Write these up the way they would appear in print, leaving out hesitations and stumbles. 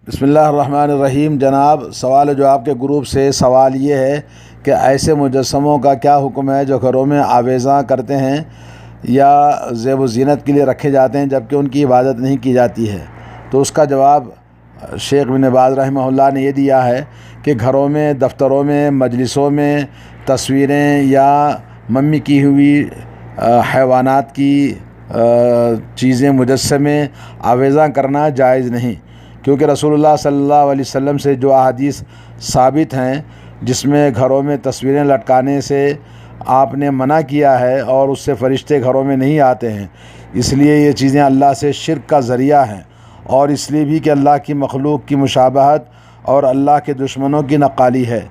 بسم اللہ الرحمن الرحیم۔ جناب، سوال و جواب کے گروپ سے سوال یہ ہے کہ ایسے مجسموں کا کیا حکم ہے جو گھروں میں آویزاں کرتے ہیں یا زیب و زینت کے لیے رکھے جاتے ہیں جبکہ ان کی عبادت نہیں کی جاتی ہے؟ تو اس کا جواب شیخ بن باز رحمہ اللہ نے یہ دیا ہے کہ گھروں میں، دفتروں میں، مجلسوں میں تصویریں یا ممی کی ہوئی حیوانات کی چیزیں، مجسمے آویزاں کرنا جائز نہیں، کیونکہ رسول اللہ صلی اللہ علیہ وسلم سے جو احادیث ثابت ہیں جس میں گھروں میں تصویریں لٹکانے سے آپ نے منع کیا ہے اور اس سے فرشتے گھروں میں نہیں آتے ہیں، اس لیے یہ چیزیں اللہ سے شرک کا ذریعہ ہیں، اور اس لیے بھی کہ اللہ کی مخلوق کی مشابہت اور اللہ کے دشمنوں کی نقالی ہے،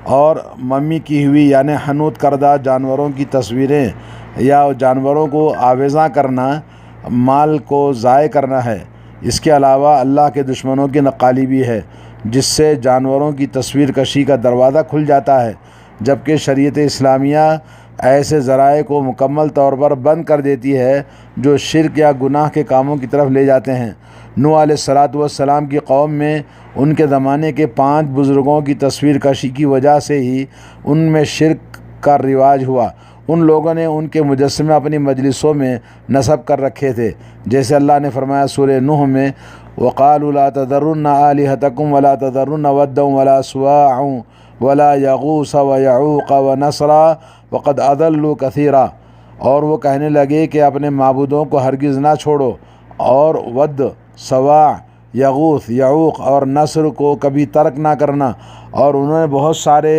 اور ممی کی ہوئی یعنی حنوط کردہ جانوروں کی تصویریں یا جانوروں کو آویزاں کرنا مال کو ضائع کرنا ہے۔ اس کے علاوہ اللہ کے دشمنوں کی نقالی بھی ہے، جس سے جانوروں کی تصویر کشی کا دروازہ کھل جاتا ہے، جبکہ شریعت اسلامیہ ایسے ذرائع کو مکمل طور پر بند کر دیتی ہے جو شرک یا گناہ کے کاموں کی طرف لے جاتے ہیں۔ نوح علیہ السلام کی قوم میں ان کے زمانے کے 5 بزرگوں کی تصویر کشی کی وجہ سے ہی ان میں شرک کا رواج ہوا۔ ان لوگوں نے ان کے مجسمے اپنی مجلسوں میں نصب کر رکھے تھے، جیسے اللہ نے فرمایا سورہ نوح میں، وَقَالُوا لَا تَذَرُنَّ آلِهَتَكُمْ وَلَا تَذَرُنَّ وَدًّا وَلَا سُوَاعًا وَلَا يَغُوثَ وَيَعُوقَ وَنَسْرًا وَقَدْ أَضَلُّوا كَثِيرًا، اور وہ کہنے لگے کہ اپنے معبودوں کو ہرگز نہ چھوڑو، اور ود، سواع، یغوث، یعوق اور نصر کو کبھی ترک نہ کرنا، اور انہوں نے بہت سارے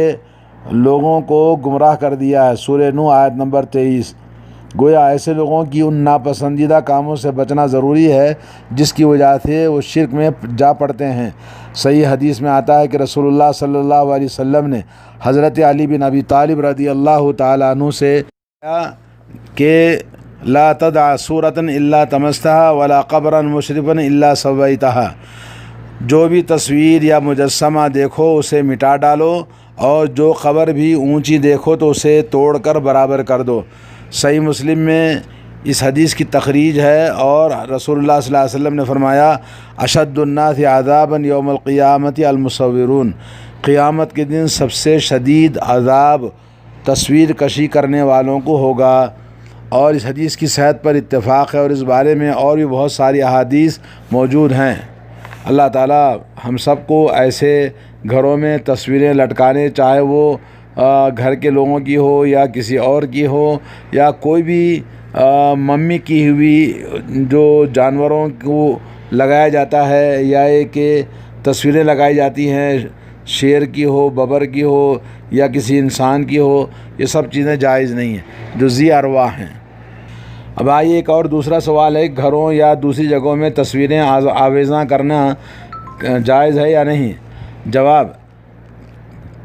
لوگوں کو گمراہ کر دیا ہے۔ سورہ نوح آیت نمبر 23۔ گویا ایسے لوگوں کی ان ناپسندیدہ کاموں سے بچنا ضروری ہے جس کی وجہ سے وہ شرک میں جا پڑتے ہیں۔ صحیح حدیث میں آتا ہے کہ رسول اللہ صلی اللہ علیہ وسلم نے حضرت علی بن ابی طالب رضی اللہ تعالیٰ عنہ سے کہا کہ لا تدع صورة الا طمستها ولا قبرا مشرفا الا سویتها، جو بھی تصویر یا مجسمہ دیکھو اسے مٹا ڈالو، اور جو قبر بھی اونچی دیکھو تو اسے توڑ کر برابر کر دو۔ صحیح مسلم میں اس حدیث کی تخریج ہے، اور رسول اللہ صلی اللہ علیہ وسلم نے فرمایا اشد الناس عذابا یوم القیامت المصورون، قیامت کے دن سب سے شدید عذاب تصویر کشی کرنے والوں کو ہوگا۔ اور اس حدیث کی صحت پر اتفاق ہے، اور اس بارے میں اور بھی بہت ساری احادیث موجود ہیں۔ اللہ تعالی ہم سب کو ایسے گھروں میں تصویریں لٹکانے، چاہے وہ گھر کے لوگوں کی ہو یا کسی اور کی ہو، یا کوئی بھی ممی کی ہوئی جو جانوروں کو لگایا جاتا ہے، یا کہ تصویریں لگائی جاتی ہیں شیر کی ہو، ببر کی ہو یا کسی انسان کی ہو، یہ سب چیزیں جائز نہیں ہیں، جو ذی ارواح ہیں۔ اب آئیے ایک اور دوسرا سوال ہے، گھروں یا دوسری جگہوں میں تصویریں آویزاں کرنا جائز ہے یا نہیں؟ جواب: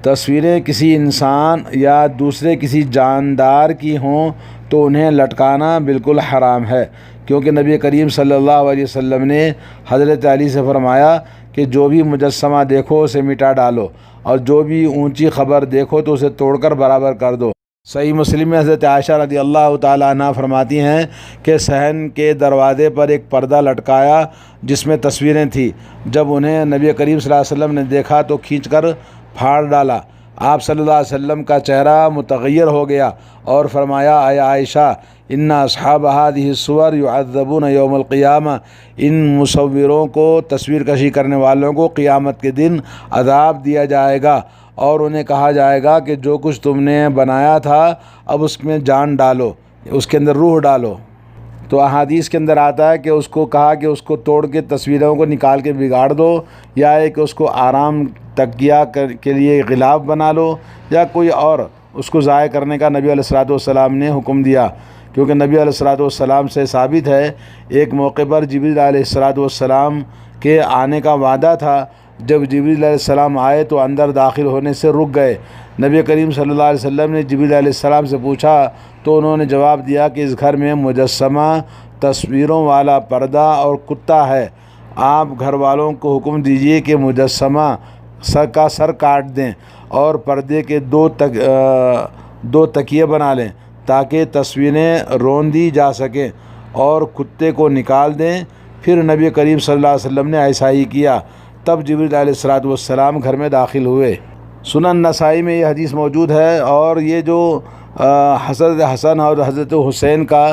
تصویریں کسی انسان یا دوسرے کسی جاندار کی ہوں تو انہیں لٹکانا بالکل حرام ہے، کیونکہ نبی کریم صلی اللہ علیہ وسلم نے حضرت علی سے فرمایا کہ جو بھی مجسمہ دیکھو اسے مٹا ڈالو، اور جو بھی اونچی خبر دیکھو تو اسے توڑ کر برابر کر دو۔ صحیح مسلم میں حضرت عائشہ رضی اللہ تعالیٰ عنہ فرماتی ہیں کہ صحن کے دروازے پر ایک پردہ لٹکایا جس میں تصویریں تھیں، جب انہیں نبی کریم صلی اللہ علیہ وسلم نے دیکھا تو کھینچ کر پھاڑ ڈالا۔ آپ صلی اللہ علیہ وسلم کا چہرہ متغیر ہو گیا اور فرمایا، اے عائشہ، ان اصحاب هذه الصور يعذبون یوم القیامہ، ان مصوروں کو، تصویر کشی کرنے والوں کو قیامت کے دن عذاب دیا جائے گا، اور انہیں کہا جائے گا کہ جو کچھ تم نے بنایا تھا اب اس میں جان ڈالو، اس کے اندر روح ڈالو۔ تو احادیث کے اندر آتا ہے کہ اس کو کہا کہ اس کو توڑ کے تصویروں کو نکال کے بگاڑ دو، یا ایک اس کو آرام تکیہ کے لیے غلاف بنا لو، یا کوئی اور اس کو ضائع کرنے کا نبی علیہ السلام نے حکم دیا، کیونکہ نبی علیہ السلام سے ثابت ہے ایک موقع پر جبریل علیہ السلام کے آنے کا وعدہ تھا، جب جبریل علیہ السلام آئے تو اندر داخل ہونے سے رک گئے۔ نبی کریم صلی اللہ علیہ وسلم نے جبریل علیہ السلام سے پوچھا تو انہوں نے جواب دیا کہ اس گھر میں مجسمہ، تصویروں والا پردہ اور کتا ہے، آپ گھر والوں کو حکم دیجئے کہ مجسمہ سر کاٹ دیں اور پردے کے 2 تکیے بنا لیں تاکہ تصویریں رون دی جا سکیں، اور کتے کو نکال دیں۔ پھر نبی کریم صلی اللہ علیہ وسلم نے ایسا ہی کیا۔ تب جبریل علیہ السلام گھر میں داخل ہوئے۔ سنن نسائی میں یہ حدیث موجود ہے، اور یہ جو حضرت حسن اور حضرت حسین کا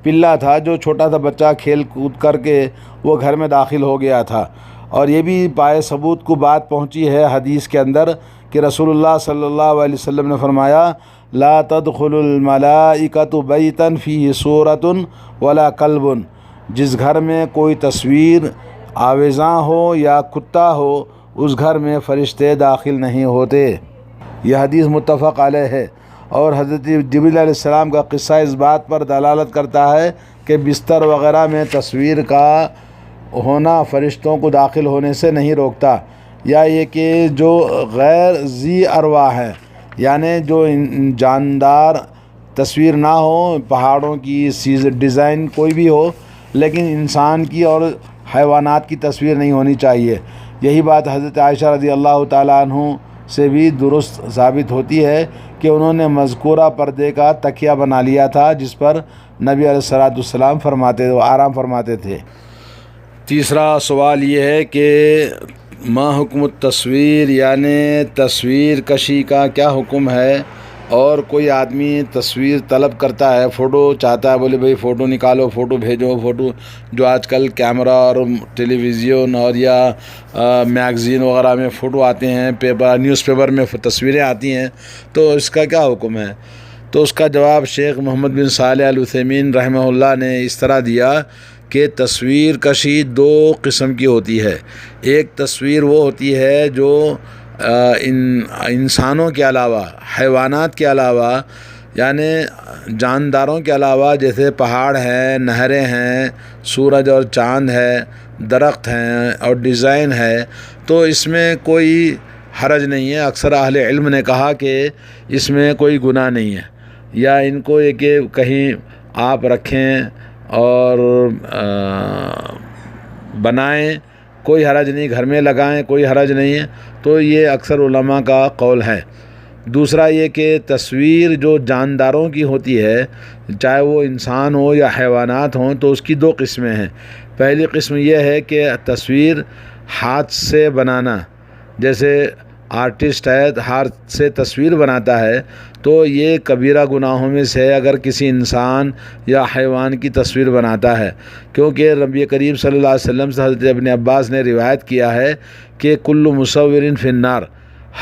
پلہ تھا، جو چھوٹا سا بچہ کھیل کود کر کے وہ گھر میں داخل ہو گیا تھا، اور یہ بھی پائے ثبوت کو بات پہنچی ہے حدیث کے اندر کہ رسول اللہ صلی اللہ علیہ وسلم نے فرمایا لا تدخل الملائکۃ بیتا فیہ صورۃ ولا کلب، جس گھر میں کوئی تصویر آویزاں ہو یا کتا ہو اس گھر میں فرشتے داخل نہیں ہوتے۔ یہ حدیث متفق علیہ ہے، اور حضرت جبریل علیہ السلام کا قصہ اس بات پر دلالت کرتا ہے کہ بستر وغیرہ میں تصویر کا ہونا فرشتوں کو داخل ہونے سے نہیں روکتا، یا یہ کہ جو غیر ذی ارواح ہیں، یعنی جو جاندار تصویر نہ ہو، پہاڑوں کی ڈیزائن کوئی بھی ہو، لیکن انسان کی اور حیوانات کی تصویر نہیں ہونی چاہیے۔ یہی بات حضرت عائشہ رضی اللہ تعالیٰ عنہ سے بھی درست ثابت ہوتی ہے کہ انہوں نے مذکورہ پردے کا تکیہ بنا لیا تھا جس پر نبی علیہ السلام آرام فرماتے تھے۔ تیسرا سوال یہ ہے کہ ما حکم التصویر، یعنی تصویر کشی کا کیا حکم ہے؟ اور کوئی آدمی تصویر طلب کرتا ہے، فوٹو چاہتا ہے، بولے بھئی فوٹو نکالو، فوٹو بھیجو، فوٹو جو آج کل کیمرہ اور ٹیلی ویژن اور یا میگزین وغیرہ میں فوٹو آتے ہیں، نیوز پیپر میں تصویریں آتی ہیں، تو اس کا کیا حکم ہے؟ تو اس کا جواب شیخ محمد بن صالح العثیمین رحمہ اللہ نے اس طرح دیا کہ تصویر کشی دو قسم کی ہوتی ہے۔ ایک تصویر وہ ہوتی ہے جو انسانوں کے علاوہ، حیوانات کے علاوہ، یعنی جانداروں کے علاوہ، جیسے پہاڑ ہیں، نہریں ہیں، سورج اور چاند ہے، درخت ہیں اور ڈیزائن ہے، تو اس میں کوئی حرج نہیں ہے۔ اکثر اہل علم نے کہا کہ اس میں کوئی گناہ نہیں ہے، یا ان کو یہ کہ کہیں آپ رکھیں اور بنائیں، کوئی حرج نہیں، گھر میں لگائیں، کوئی حرج نہیں ہے، تو یہ اکثر علماء کا قول ہے۔ دوسرا یہ کہ تصویر جو جانداروں کی ہوتی ہے، چاہے وہ انسان ہو یا حیوانات ہوں، تو اس کی دو قسمیں ہیں۔ پہلی قسم یہ ہے کہ تصویر ہاتھ سے بنانا، جیسے آرٹسٹ ہے ہاتھ سے تصویر بناتا ہے، تو یہ کبیرہ گناہوں میں سے اگر کسی انسان یا حیوان کی تصویر بناتا ہے، کیونکہ نبی کریم صلی اللہ علیہ وسلم سے حضرت ابن عباس نے روایت کیا ہے کہ کل مصور فی النار،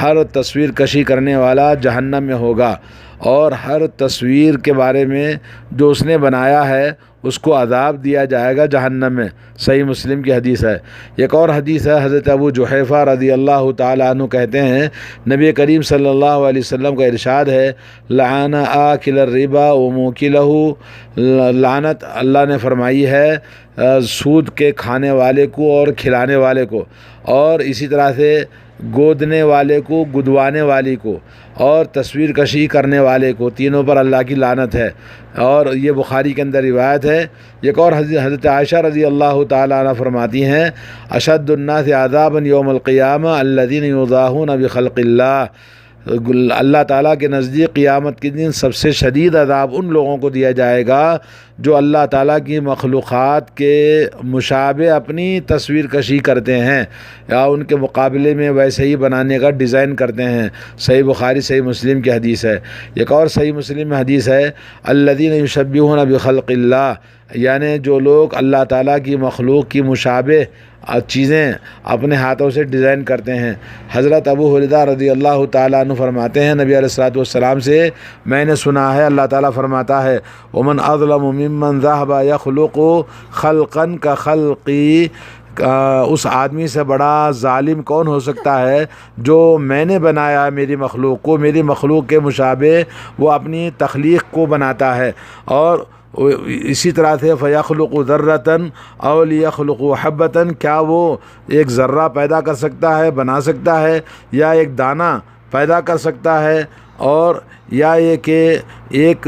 ہر تصویر کشی کرنے والا جہنم میں ہوگا، اور ہر تصویر کے بارے میں جو اس نے بنایا ہے اس کو عذاب دیا جائے گا جہنم میں۔ صحیح مسلم کی حدیث ہے۔ ایک اور حدیث ہے، حضرت ابو جحیفہ رضی اللہ تعالیٰ عنہ کہتے ہیں نبی کریم صلی اللہ علیہ وسلم کا ارشاد ہے لعن آکل الربا وموکلہ، لعنت اللہ نے فرمائی ہے سود کے کھانے والے کو اور کھلانے والے کو، اور اسی طرح سے گودنے والے کو، گدوانے والی کو، اور تصویر کشی کرنے والے کو، تینوں پر اللہ کی لعنت ہے۔ اور یہ بخاری کے اندر روایت ہے۔ ایک اور حضرت عائشہ رضی اللہ تعالیٰ عنہ فرماتی ہیں اشد الناس عذابا یوم القیامہ الذین یضاہون بخلق اللہ، اللہ تعالیٰ کے نزدیک قیامت کے دن سب سے شدید عذاب ان لوگوں کو دیا جائے گا جو اللہ تعالیٰ کی مخلوقات کے مشابہ اپنی تصویر کشی کرتے ہیں یا ان کے مقابلے میں ویسے ہی بنانے کا ڈیزائن کرتے ہیں۔ صحیح بخاری صحیح مسلم کی حدیث ہے۔ ایک اور صحیح مسلم میں حدیث ہے الذین یشبہون بخلق اللہ، یعنی جو لوگ اللہ تعالیٰ کی مخلوق کی مشابہ چیزیں اپنے ہاتھوں سے ڈیزائن کرتے ہیں۔ حضرت ابو ہریرہ رضی اللہ تعالیٰ عنہ فرماتے ہیں نبی علیہ السلام سے میں نے سنا ہے اللہ تعالیٰ فرماتا ہے ومن اظلم ممن ذهب يخلق خلقا كخلقی، اس آدمی سے بڑا ظالم کون ہو سکتا ہے جو میں نے بنایا میری مخلوق کو، میری مخلوق کے مشابہ وہ اپنی تخلیق کو بناتا ہے۔ اور اسی طرح سے فیخلق ذرۃ او لیخلق حبۃ، کیا وہ ایک ذرہ پیدا کر سکتا ہے، بنا سکتا ہے، یا ایک دانہ پیدا کر سکتا ہے، اور یا یہ کہ ایک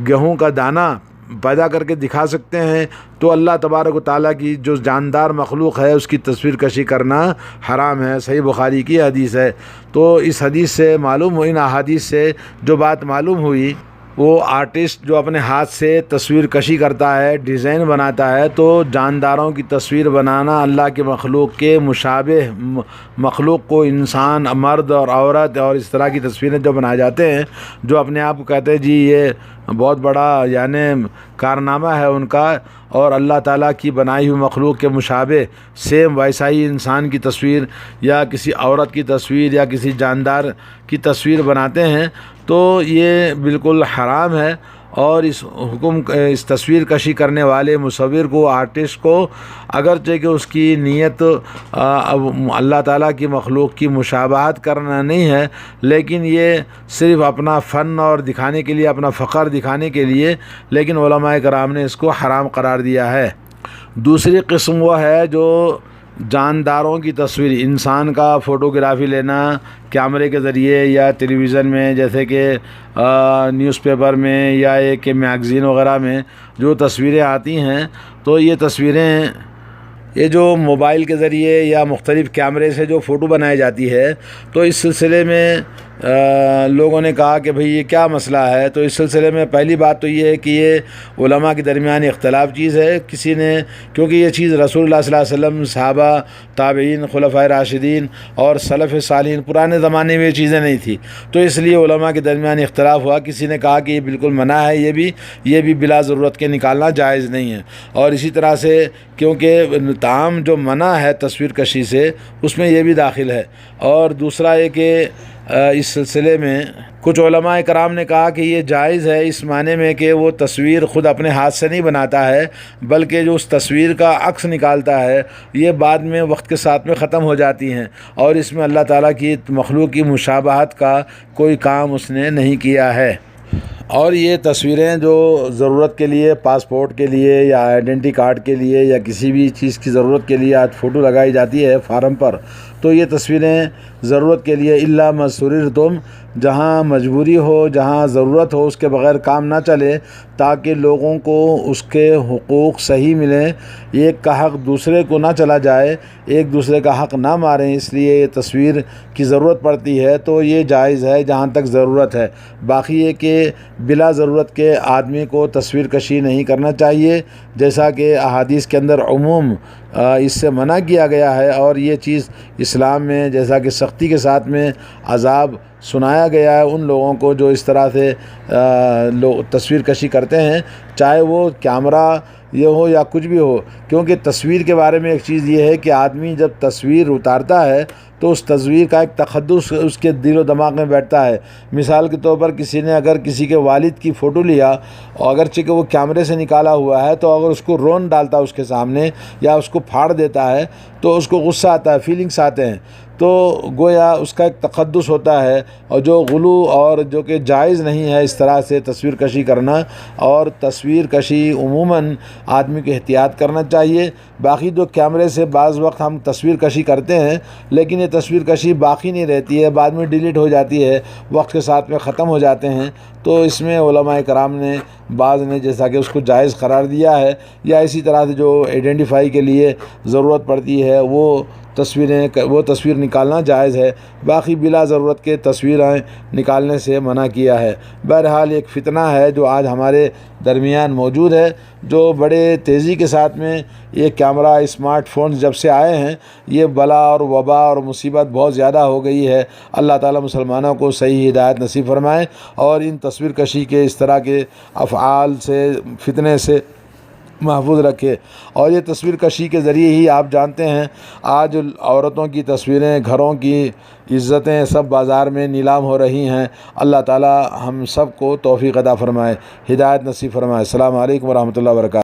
گیہوں کا دانہ پیدا کر کے دکھا سکتے ہیں؟ تو اللہ تبارک و تعالیٰ کی جو جاندار مخلوق ہے اس کی تصویر کشی کرنا حرام ہے۔ صحیح بخاری کی حدیث ہے۔ تو اس حدیث سے معلوم ہوئی، ان احادیث سے جو بات معلوم ہوئی وہ آرٹسٹ جو اپنے ہاتھ سے تصویر کشی کرتا ہے، ڈیزائن بناتا ہے، تو جانداروں کی تصویر بنانا، اللہ کے مخلوق کے مشابہ مخلوق کو انسان، مرد اور عورت اور اس طرح کی تصویریں جو بنائے جاتے ہیں، جو اپنے آپ کو کہتے ہیں جی یہ بہت بڑا یعنی کارنامہ ہے ان کا، اور اللہ تعالیٰ کی بنائی ہوئی مخلوق کے مشابہ سیم ویسا ہی انسان کی تصویر یا کسی عورت کی تصویر یا کسی جاندار کی تصویر بناتے ہیں، تو یہ بالکل حرام ہے۔ اور اس تصویر کشی کرنے والے مصور کو، آرٹسٹ کو، اگرچہ کہ اس کی نیت اللہ تعالیٰ کی مخلوق کی مشابہت کرنا نہیں ہے، لیکن یہ صرف اپنا فن اور دکھانے کے لیے، اپنا فخر دکھانے کے لیے، لیکن علماء کرام نے اس کو حرام قرار دیا ہے۔ دوسری قسم وہ ہے جو جانداروں کی تصویر، انسان کا فوٹوگرافی لینا کیمرے کے ذریعے یا ٹیلی ویژن میں، جیسے کہ نیوز پیپر میں یا ایک میگزین وغیرہ میں جو تصویریں آتی ہیں، تو یہ تصویریں یہ جو موبائل کے ذریعے یا مختلف کیمرے سے جو فوٹو بنائی جاتی ہے، تو اس سلسلے میں لوگوں نے کہا کہ بھئی یہ کیا مسئلہ ہے، تو اس سلسلے میں پہلی بات تو یہ ہے کہ یہ علماء کے درمیان اختلاف چیز ہے۔ کسی نے، کیونکہ یہ چیز رسول اللہ صلی اللہ علیہ وسلم، صحابہ، تابعین، خلفائے راشدین اور سلف صالحین پرانے زمانے میں یہ چیزیں نہیں تھی، تو اس لیے علماء کے درمیان اختلاف ہوا۔ کسی نے کہا کہ یہ بالکل منع ہے، یہ بھی بلا ضرورت کے نکالنا جائز نہیں ہے، اور اسی طرح سے کیونکہ تاہم جو منع ہے تصویر کشی سے، اس میں یہ بھی داخل ہے۔ اور دوسرا یہ کہ اس سلسلے میں کچھ علماء کرام نے کہا کہ یہ جائز ہے اس معنی میں کہ وہ تصویر خود اپنے ہاتھ سے نہیں بناتا ہے، بلکہ جو اس تصویر کا عکس نکالتا ہے، یہ بعد میں وقت کے ساتھ میں ختم ہو جاتی ہیں، اور اس میں اللہ تعالیٰ کی مخلوق کی مشابہت کا کوئی کام اس نے نہیں کیا ہے۔ اور یہ تصویریں جو ضرورت کے لیے، پاسپورٹ کے لیے یا آئیڈینٹی کارڈ کے لیے یا کسی بھی چیز کی ضرورت کے لیے آج فوٹو لگائی جاتی ہے فارم پر، تو یہ تصویریں ضرورت کے لیے الا ما سررتم، جہاں مجبوری ہو، جہاں ضرورت ہو، اس کے بغیر کام نہ چلے، تاکہ لوگوں کو اس کے حقوق صحیح ملیں، ایک کا حق دوسرے کو نہ چلا جائے، ایک دوسرے کا حق نہ ماریں، اس لیے یہ تصویر کی ضرورت پڑتی ہے، تو یہ جائز ہے جہاں تک ضرورت ہے۔ باقی یہ کہ بلا ضرورت کے آدمی کو تصویر کشی نہیں کرنا چاہیے، جیسا کہ احادیث کے اندر عموم اس سے منع کیا گیا ہے، اور یہ چیز اسلام میں جیسا کہ سختی کے ساتھ میں عذاب سنایا گیا ہے ان لوگوں کو جو اس طرح سے تصویر کشی کرتے ہیں، چاہے وہ کیمرہ یہ ہو یا کچھ بھی ہو۔ کیونکہ تصویر کے بارے میں ایک چیز یہ ہے کہ آدمی جب تصویر اتارتا ہے تو اس تصویر کا ایک تقدس اس کے دل و دماغ میں بیٹھتا ہے۔ مثال کے طور پر کسی نے اگر کسی کے والد کی فوٹو لیا، اور اگرچہ کہ وہ کیمرے سے نکالا ہوا ہے، تو اگر اس کو رون ڈالتا اس کے سامنے یا اس کو پھاڑ دیتا ہے تو اس کو غصہ آتا ہے، فیلنگس آتے ہیں، تو گویا اس کا ایک تقدس ہوتا ہے، اور جو غلو اور جو کہ جائز نہیں ہے اس طرح سے تصویر کشی کرنا، اور تصویر کشی عموماً آدمی کو احتیاط کرنا چاہیے۔ باقی جو کیمرے سے بعض وقت ہم تصویر کشی کرتے ہیں، لیکن یہ تصویر کشی باقی نہیں رہتی ہے، بعد میں ڈیلیٹ ہو جاتی ہے، وقت کے ساتھ میں ختم ہو جاتے ہیں، تو اس میں علماء کرام نے بعض نے جیسا کہ اس کو جائز قرار دیا ہے، یا اسی طرح سے جو آئیڈینٹیفائی کے لیے ضرورت پڑتی ہے وہ تصویر نکالنا جائز ہے۔ باقی بلا ضرورت کے تصویریں نکالنے سے منع کیا ہے۔ بہرحال ایک فتنہ ہے جو آج ہمارے درمیان موجود ہے، جو بڑے تیزی کے ساتھ میں یہ کیمرہ، اسمارٹ فونز جب سے آئے ہیں، یہ بلا اور وبا اور مصیبت بہت زیادہ ہو گئی ہے۔ اللہ تعالیٰ مسلمانوں کو صحیح ہدایت نصیب فرمائے، اور ان تصویر کشی کے اس طرح کے افعال سے، فتنے سے محفوظ رکھے۔ اور یہ تصویر کشی کے ذریعے ہی آپ جانتے ہیں آج عورتوں کی تصویریں، گھروں کی عزتیں سب بازار میں نیلام ہو رہی ہیں۔ اللہ تعالی ہم سب کو توفیق عطا فرمائے، ہدایت نصیب فرمائے۔ السلام علیکم ورحمۃ اللہ وبرکاتہ۔